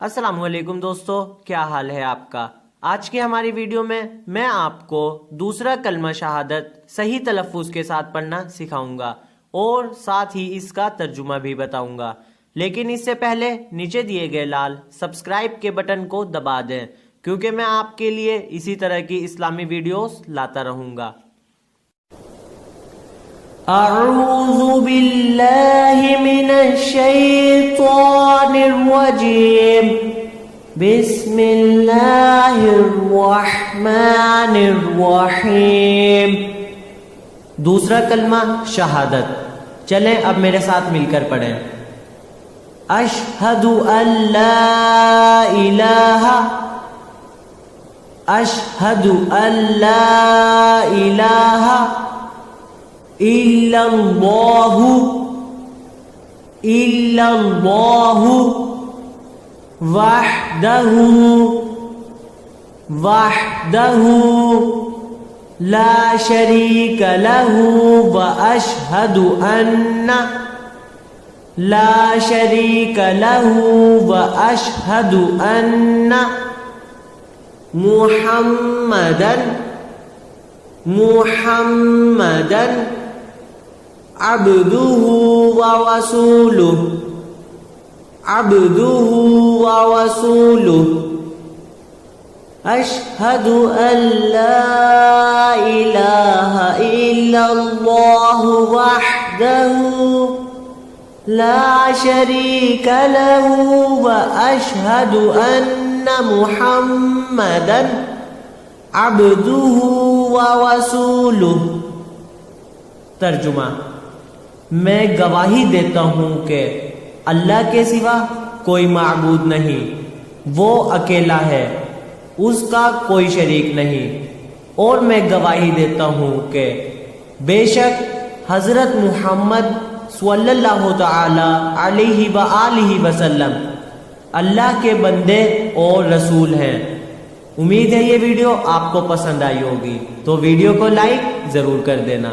السلام علیکم دوستو، کیا حال ہے آپ کا؟ آج کی ہماری ویڈیو میں آپ کو دوسرا کلمہ شہادت صحیح تلفظ کے ساتھ پڑھنا سکھاؤں گا اور ساتھ ہی اس کا ترجمہ بھی بتاؤں گا، لیکن اس سے پہلے نیچے دیے گئے لال سبسکرائب کے بٹن کو دبا دیں، کیونکہ میں آپ کے لیے اسی طرح کی اسلامی ویڈیوز لاتا رہوں گا۔ اعوذ باللہ من الشیطان الرجیم، بسم اللہ الرحمن الرحیم۔ دوسرا کلمہ شہادت، چلیں اب میرے ساتھ مل کر پڑھیں۔ اشہد ان لا الہ، اشہد ان لا الہ الا اللہ، الا اللہ وحدہ، وحدہ لا شریک لہ، واشہد ان، لا شریک لہ، واشہد ان محمدن، محمدن عبدہ ورسولہ، عبدہ ورسولہ۔ اشہد ان لا الہ الا اللہ وحدہ لا شریک لہ، واشہد ان محمدن عبدہ ورسولہ۔ ترجمہ: میں گواہی دیتا ہوں کہ اللہ کے سوا کوئی معبود نہیں، وہ اکیلا ہے، اس کا کوئی شریک نہیں، اور میں گواہی دیتا ہوں کہ بے شک حضرت محمد صلی اللہ تعالی علیہ وآلہ وسلم اللہ کے بندے اور رسول ہیں۔ امید ہے یہ ویڈیو آپ کو پسند آئی ہوگی، تو ویڈیو کو لائک ضرور کر دینا۔